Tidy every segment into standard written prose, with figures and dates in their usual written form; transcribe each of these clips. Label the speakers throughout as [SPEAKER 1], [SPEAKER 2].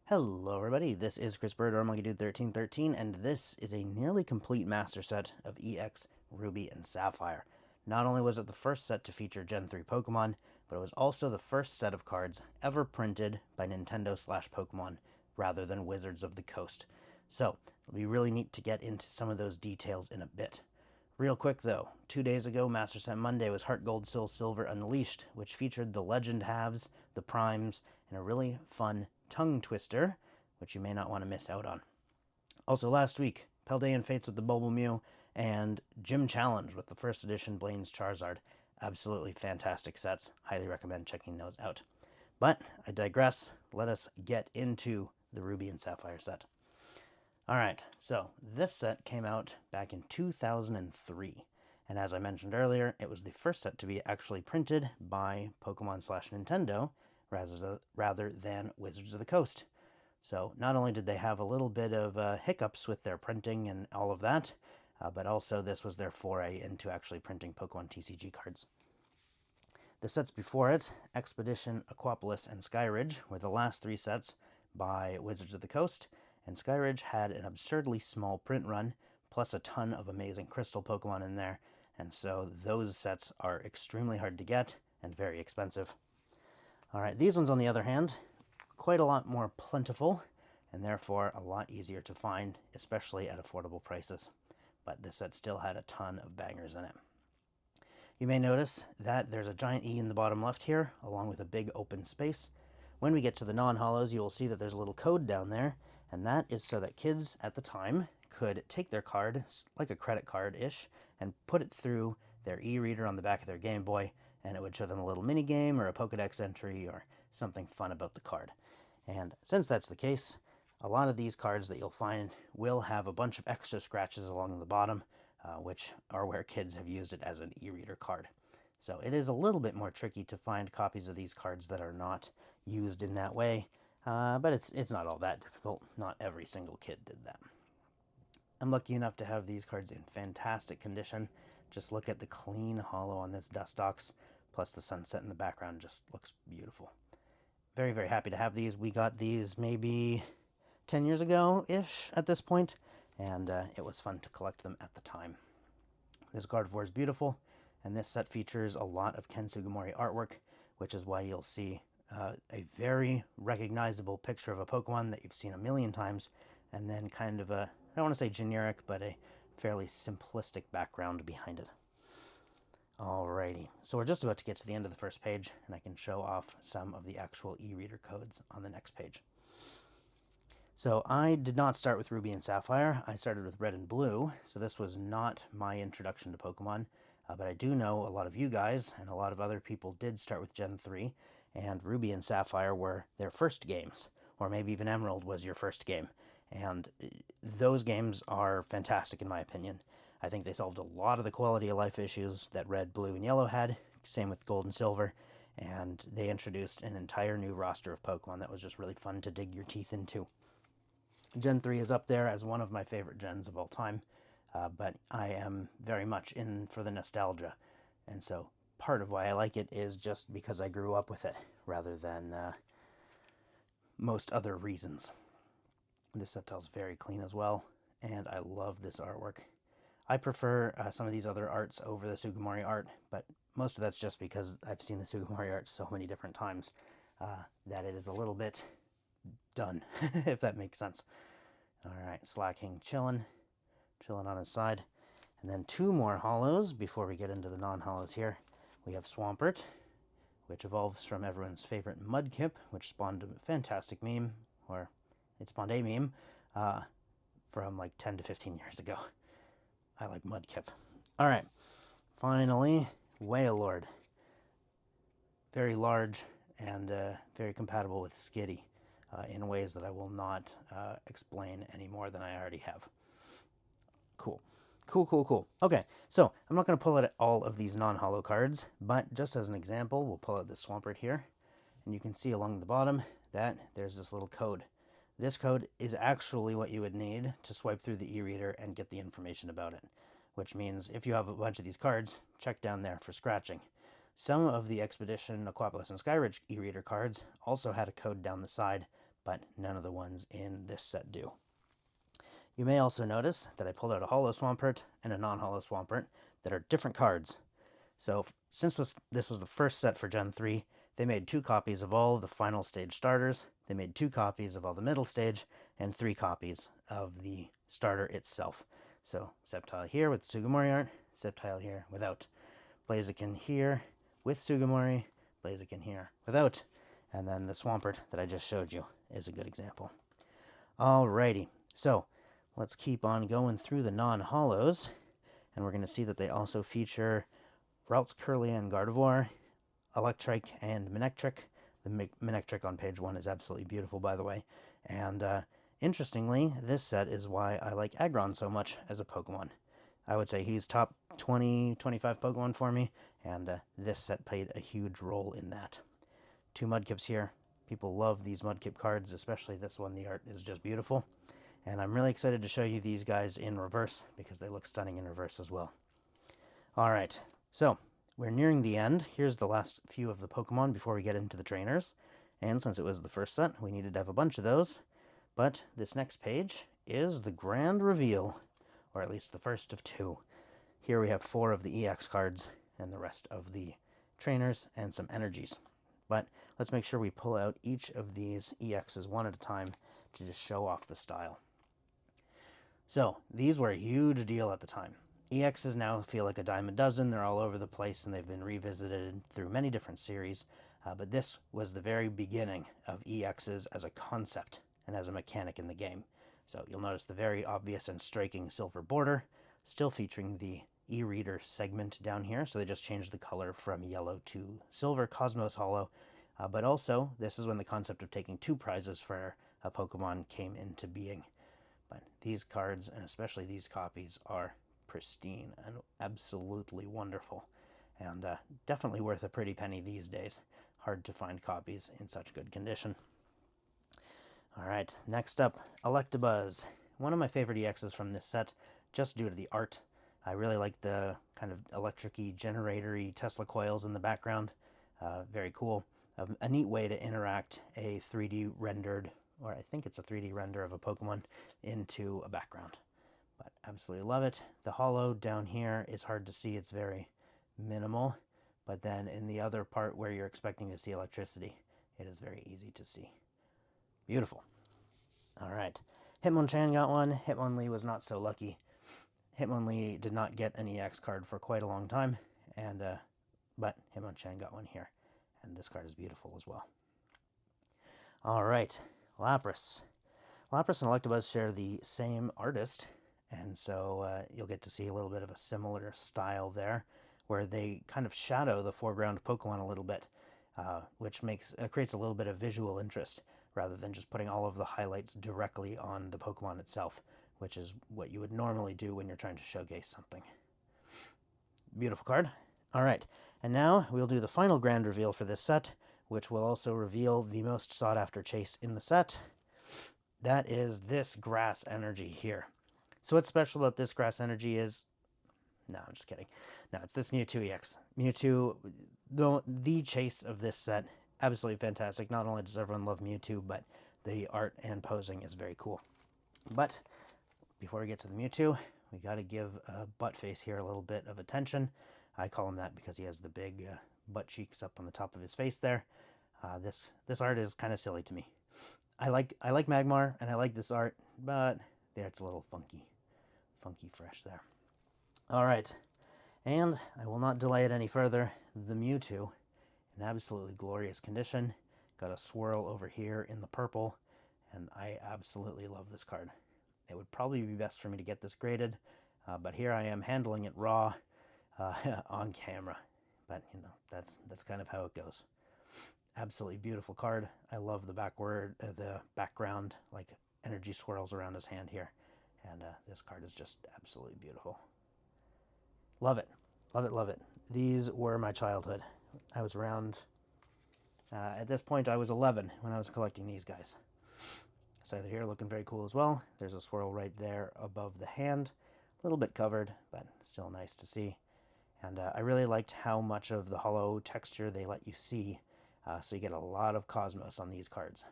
[SPEAKER 1] Hello everybody, this is Chris Bird or MonkeyDude1313, and this is a nearly complete master set of EX, Ruby, and Sapphire. Not only was it the first set to feature Gen 3 Pokemon, but it was also the first set of cards ever printed by Nintendo/Pokemon rather than Wizards of the Coast. So, it'll be really neat to get into some of those details in a bit. Real quick though, 2 days ago, Master Set Monday was Heart Gold Soul Silver Unleashed, which featured the Legend Halves, the Primes, and a really fun tongue twister, which you may not want to miss out on. Also last week, Paldean Fates with the Bubble Mew, and Gym Challenge with the first edition Blaine's Charizard. Absolutely fantastic sets. Highly recommend checking those out. But I digress. Let us get into the Ruby and Sapphire set. Alright, so this set came out back in 2003, and as I mentioned earlier, it was the first set to be actually printed by Pokemon/Nintendo rather than Wizards of the Coast. So not only did they have a little bit of hiccups with their printing and all of that, but also this was their foray into actually printing Pokemon TCG cards. The sets before it, Expedition, Aquapolis, and Skyridge, were the last three sets by Wizards of the Coast, and Skyridge had an absurdly small print run, plus a ton of amazing crystal Pokemon in there, and so those sets are extremely hard to get and very expensive. Alright, these ones on the other hand, quite a lot more plentiful, and therefore a lot easier to find, especially at affordable prices. But this set still had a ton of bangers in it. You may notice that there's a giant E in the bottom left here, along with a big open space. When we get to the non-holos, you will see that there's a little code down there, and that is so that kids at the time could take their card, like a credit card-ish, and put it through their e-reader on the back of their Game Boy, and it would show them a little mini game or a Pokedex entry or something fun about the card. And since that's the case, a lot of these cards that you'll find will have a bunch of extra scratches along the bottom, which are where kids have used it as an e-reader card. So it is a little bit more tricky to find copies of these cards that are not used in that way, but it's not all that difficult. Not every single kid did that. I'm lucky enough to have these cards in fantastic condition. Just look at the clean holo on this Dustox, plus the sunset in the background just looks beautiful. Very, very happy to have these. We got these maybe 10 years ago-ish at this point, and it was fun to collect them at the time. This Gardevoir is beautiful, and this set features a lot of Ken Sugimori artwork, which is why you'll see a very recognizable picture of a Pokemon that you've seen a million times, and then kind of a, I don't want to say generic, but a fairly simplistic background behind it. Alrighty, so we're just about to get to the end of the first page, and I can show off some of the actual e-reader codes on the next page. So I did not start with Ruby and Sapphire. I started with Red and Blue, so this was not my introduction to Pokemon, but I do know a lot of you guys and a lot of other people did start with Gen 3, and Ruby and Sapphire were their first games, or maybe even Emerald was your first game, and those games are fantastic in my opinion. I think they solved a lot of the quality of life issues that Red, Blue, and Yellow had, same with Gold and Silver, and they introduced an entire new roster of Pokemon that was just really fun to dig your teeth into. Gen 3 is up there as one of my favorite gens of all time, but I am very much in for the nostalgia, and so part of why I like it is just because I grew up with it, rather than most other reasons. This subtile is very clean as well, and I love this artwork. I prefer some of these other arts over the Sugimori art, but most of that's just because I've seen the Sugimori art so many different times that it is a little bit done, if that makes sense. Alright, Slacking chilling on his side. And then two more holos before we get into the non-holos here. We have Swampert, which evolves from everyone's favorite Mudkip, which spawned a fantastic meme, or it spawned a meme, from like 10 to 15 years ago. I like Mudkip. Alright, finally, Wailord. Very large and very compatible with Skitty in ways that I will not explain any more than I already have. Cool. Okay, so I'm not going to pull out all of these non-holo cards, but just as an example, we'll pull out this Swampert here, and you can see along the bottom that there's this little code. This code is actually what you would need to swipe through the e-reader and get the information about it, which means if you have a bunch of these cards, check down there for scratching. Some of the Expedition, Aquapolis, and Skyridge e-reader cards also had a code down the side, but none of the ones in this set do. You may also notice that I pulled out a Holo Swampert and a non-Holo Swampert that are different cards. So since this was the first set for Gen 3, they made 2 copies of all the final stage starters, they made 2 copies of all the middle stage, and 3 copies of the starter itself. So Sceptile here with Sugimori art, Sceptile here without, Blaziken here with Sugimori, Blaziken here without, and then the Swampert that I just showed you is a good example. Alrighty, so let's keep on going through the non-holos, and we're going to see that they also feature Ralts, Kirlia, and Gardevoir, Electric, and Manectric. The Manectric on page 1 is absolutely beautiful, by the way. And interestingly, this set is why I like Aggron so much as a Pokemon. I would say he's top 20, 25 Pokemon for me, and this set played a huge role in that. 2 Mudkips here. People love these Mudkip cards, especially this one. The art is just beautiful. And I'm really excited to show you these guys in reverse because they look stunning in reverse as well. Alright, so we're nearing the end. Here's the last few of the Pokemon before we get into the trainers. And since it was the first set, we needed to have a bunch of those. But this next page is the grand reveal, or at least the first of 2. Here we have 4 of the EX cards and the rest of the trainers and some energies. But let's make sure we pull out each of these EXs one at a time to just show off the style. So, these were a huge deal at the time. EXs now feel like a dime a dozen. They're all over the place, and they've been revisited through many different series. But this was the very beginning of EXs as a concept and as a mechanic in the game. So you'll notice the very obvious and striking silver border, still featuring the e-reader segment down here. So they just changed the color from yellow to silver Cosmos Holo. But also, this is when the concept of taking 2 prizes for a Pokemon came into being. But these cards, and especially these copies, are pristine and absolutely wonderful. And definitely worth a pretty penny these days. Hard to find copies in such good condition. Alright, next up, Electabuzz. One of my favorite EXs from this set, just due to the art. I really like the kind of electric-y, generator-y Tesla coils in the background. Very cool. A neat way to interact a 3D rendered, or I think it's a 3D render of a Pokemon, into a background. But absolutely love it. The holo down here is hard to see. It's very minimal. But then in the other part where you're expecting to see electricity, it is very easy to see. Beautiful. Alright. Hitmonchan got one. Hitmonlee was not so lucky. Hitmonlee did not get an EX card for quite a long time, but Hitmonchan got one here. And this card is beautiful as well. Alright, Lapras. Lapras and Electabuzz share the same artist, and so you'll get to see a little bit of a similar style there, where they kind of shadow the foreground Pokemon a little bit, which creates a little bit of visual interest, rather than just putting all of the highlights directly on the Pokemon itself, which is what you would normally do when you're trying to showcase something. Beautiful card. Alright, and now we'll do the final grand reveal for this set, which will also reveal the most sought-after chase in the set. That is this Grass Energy here. So what's special about this Grass Energy is... No, I'm just kidding. No, it's this Mewtwo EX. Mewtwo, the chase of this set, absolutely fantastic. Not only does everyone love Mewtwo, but the art and posing is very cool. But before we get to the Mewtwo, we got to give Buttface here a little bit of attention. I call him that because he has the big butt cheeks up on the top of his face there. This art is kind of silly to me. I like Magmar and I like this art, but the art's a little funky fresh there. All right, and I will not delay it any further. The Mewtwo, in absolutely glorious condition, got a swirl over here in the purple, and I absolutely love this card. It would probably be best for me to get this graded, but here I am handling it raw on camera. But you know, that's kind of how it goes. Absolutely beautiful card. I love the background, like energy swirls around his hand here, and this card is just absolutely beautiful. Love it, love it, love it. These were my childhood. I was around. At this point, I was 11 when I was collecting these guys. Scyther here looking very cool as well. There's a swirl right there above the hand. A little bit covered, but still nice to see. And I really liked how much of the holo texture they let you see. So you get a lot of Cosmos on these cards.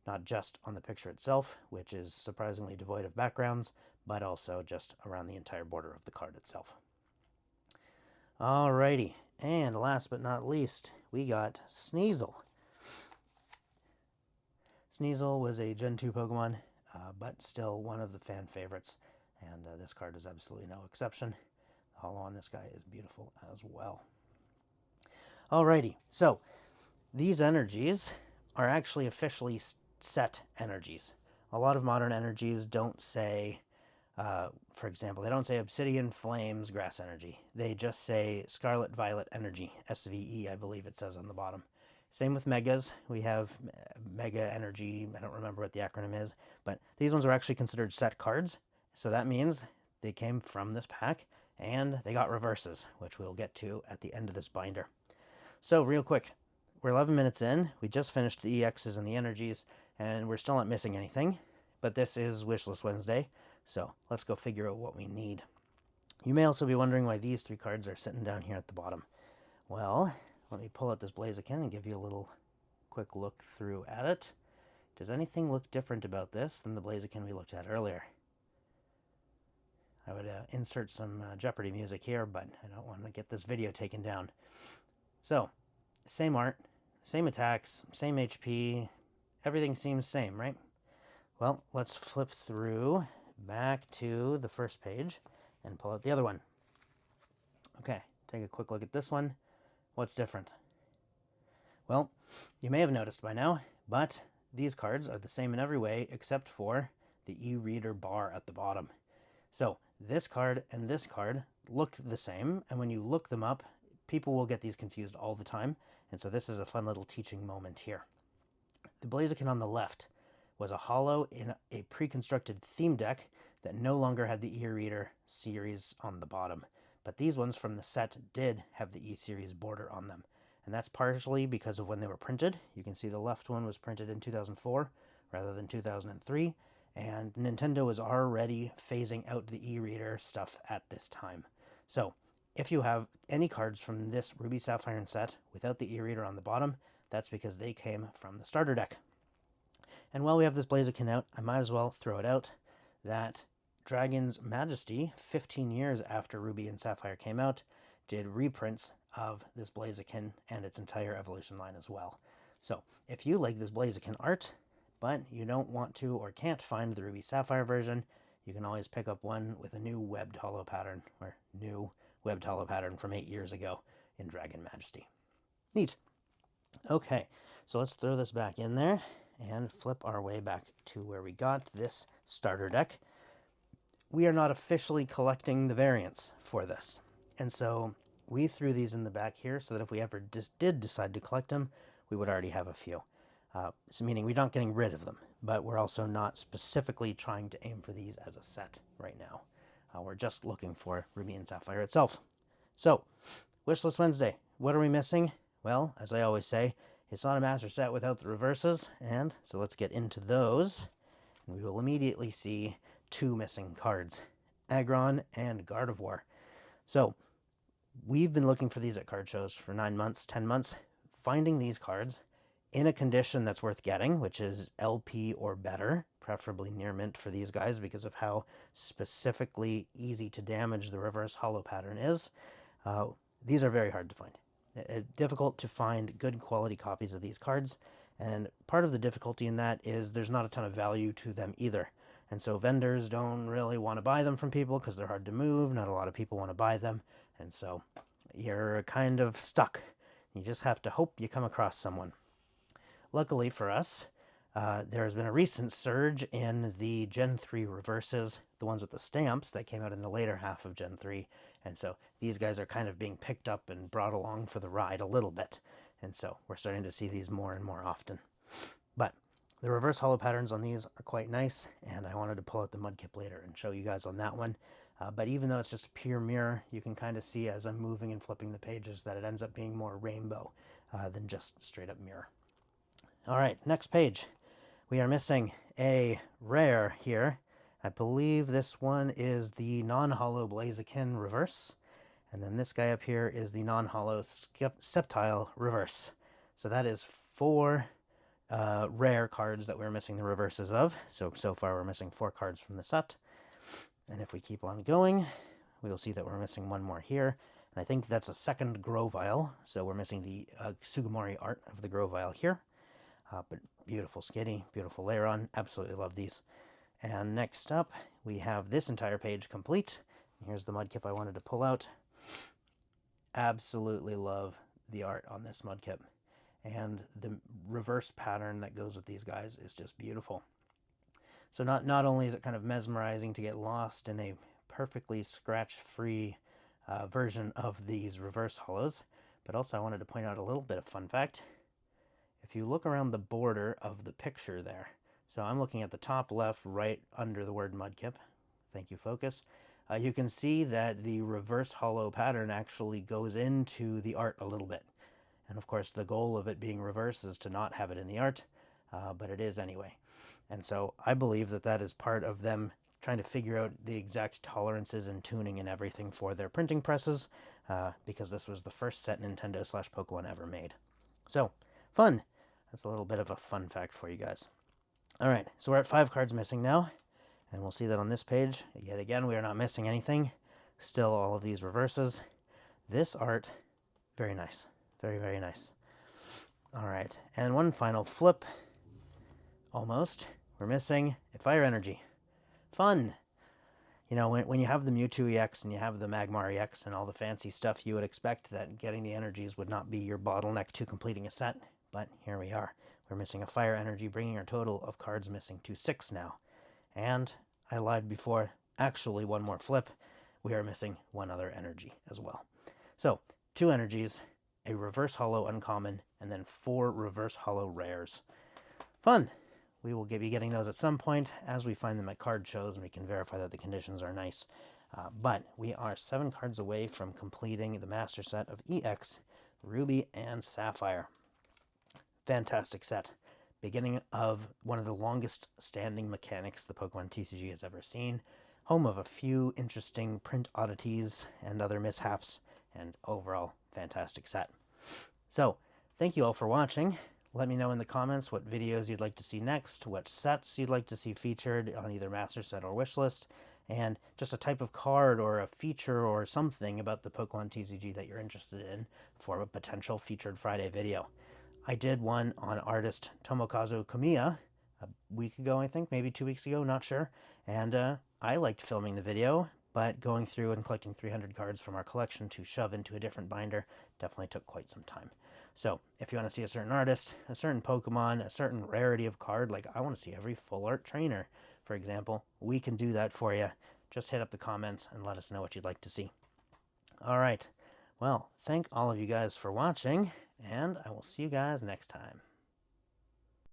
[SPEAKER 1] not just on the picture itself, which is surprisingly devoid of backgrounds, but also just around the entire border of the card itself. Alrighty, and last but not least, we got Sneasel. Sneasel was a Gen 2 Pokemon, but still one of the fan favorites, and this card is absolutely no exception. The holo on this guy is beautiful as well. Alrighty, so these energies are actually officially set energies. A lot of modern energies don't say, for example, they don't say Obsidian, Flames, Grass Energy. They just say Scarlet Violet Energy, SVE, I believe it says on the bottom. Same with Megas. We have Mega Energy, I don't remember what the acronym is, but these ones are actually considered set cards. So that means they came from this pack, and they got reverses, which we'll get to at the end of this binder. So real quick, we're 11 minutes in. We just finished the EXs and the energies, and we're still not missing anything. But this is Wishlist Wednesday, so let's go figure out what we need. You may also be wondering why these 3 cards are sitting down here at the bottom. Well, let me pull out this Blaziken and give you a little quick look through at it. Does anything look different about this than the Blaziken we looked at earlier? I would insert some Jeopardy music here, but I don't want to get this video taken down. So, same art, same attacks, same HP, everything seems same, right? Well, let's flip through back to the first page and pull out the other one. Okay, take a quick look at this one. What's different? Well, you may have noticed by now, but these cards are the same in every way except for the e-reader bar at the bottom. So this card and this card look the same, and when you look them up, people will get these confused all the time, and so this is a fun little teaching moment here. The Blaziken on the left was a holo in a pre-constructed theme deck that no longer had the e-reader series on the bottom, but these ones from the set did have the e-series border on them, and that's partially because of when they were printed. You can see the left one was printed in 2004 rather than 2003, and Nintendo was already phasing out the e-reader stuff at this time. So if you have any cards from this Ruby Sapphire set without the e-reader on the bottom, that's because they came from the starter deck. And while we have this Blaziken out, I might as well throw it out that Dragon's Majesty, 15 years after Ruby and Sapphire came out, did reprints of this Blaziken and its entire evolution line as well. So if you like this Blaziken art, but you don't want to or can't find the Ruby Sapphire version, you can always pick up one with a new webbed holo pattern, or new webbed holo pattern from 8 years ago in Dragon Majesty. Neat. Okay, so let's throw this back in there and flip our way back to where we got this starter deck. We are not officially collecting the variants for this, and so we threw these in the back here so that if we ever did decide to collect them, we would already have a few. So meaning we're not getting rid of them, but we're also not specifically trying to aim for these as a set right now. We're just looking for Ruby and Sapphire itself. So, Wishlist Wednesday. What are we missing? Well, as I always say, it's not a master set without the reverses, and so let's get into those. And we will immediately see 2 missing cards, Aggron and Gardevoir. So, we've been looking for these at card shows for 9 months, 10 months, finding these cards in a condition that's worth getting, which is LP or better, preferably near mint for these guys because of how specifically easy to damage the reverse holo pattern is. These are very hard to find. Difficult to find good quality copies of these cards, and part of the difficulty in that is there's not a ton of value to them either. And so vendors don't really want to buy them from people because they're hard to move. Not a lot of people want to buy them, and so you're kind of stuck. You just have to hope you come across someone. Luckily for us, there has been a recent surge in the Gen 3 reverses, the ones with the stamps that came out in the later half of Gen 3, and so these guys are kind of being picked up and brought along for the ride a little bit, and so we're starting to see these more and more often. But the reverse holo patterns on these are quite nice, and I wanted to pull out the Mudkip later and show you guys on that one. But even though it's just a pure mirror, you can kind of see as I'm moving and flipping the pages that it ends up being more rainbow than just straight up mirror. All right, next page. We are missing a rare here. I believe this one is the non-holo Blaziken reverse. And then this guy up here is the non-holo Sceptile reverse. So that is 4 rare cards that we're missing the reverses of. So far we're missing 4 cards from the set. And if we keep on going, we will see that we're missing 1 more here. And I think that's a second Grovyle. So we're missing the Sugimori art of the Grovyle here. But beautiful Skitty, beautiful Lairon. Absolutely love these. And next up, we have this entire page complete. Here's the Mudkip I wanted to pull out. Absolutely love the art on this Mudkip. And the reverse pattern that goes with these guys is just beautiful. So not only is it kind of mesmerizing to get lost in a perfectly scratch-free version of these reverse holos, but also I wanted to point out a little bit of fun fact. If you look around the border of the picture there, so I'm looking at the top left, right under the word Mudkip. Thank you, focus. You can see that the reverse holo pattern actually goes into the art a little bit. And of course, the goal of it being reverse is to not have it in the art, but it is anyway. And so I believe that that is part of them trying to figure out the exact tolerances and tuning and everything for their printing presses, because this was the first set Nintendo/Pokemon ever made. So, fun! That's a little bit of a fun fact for you guys. Alright, so we're at 5 cards missing now, and we'll see that on this page. Yet again, we are not missing anything. Still all of these reverses. This art, very nice. Very, very nice. Alright, and one final flip. Almost. We're missing a Fire Energy. Fun! You know, when you have the Mewtwo EX and you have the Magmar EX and all the fancy stuff, you would expect that getting the energies would not be your bottleneck to completing a set. But here we are. We're missing a Fire Energy, bringing our total of cards missing to 6 now. And I lied before. Actually, one more flip. We are missing 1 other energy as well. So, 2 energies, a reverse holo uncommon, and then 4 reverse holo rares. Fun! We will be getting those at some point as we find them at card shows and we can verify that the conditions are nice. But we are 7 cards away from completing the master set of EX, Ruby, and Sapphire. Fantastic set. Beginning of one of the longest standing mechanics the Pokemon TCG has ever seen. Home of a few interesting print oddities and other mishaps. And overall, fantastic set. So, thank you all for watching. Let me know in the comments what videos you'd like to see next, what sets you'd like to see featured on either Master Set or Wishlist, and just a type of card or a feature or something about the Pokemon TCG that you're interested in for a potential Featured Friday video. I did one on artist Tomokazu Komiya a week ago, I think, maybe 2 weeks ago, not sure, and I liked filming the video, but going through and collecting 300 cards from our collection to shove into a different binder definitely took quite some time. So, if you want to see a certain artist, a certain Pokemon, a certain rarity of card, like I want to see every full art trainer, for example, we can do that for you. Just hit up the comments and let us know what you'd like to see. Alright, well, thank all of you guys for watching, and I will see you guys next time.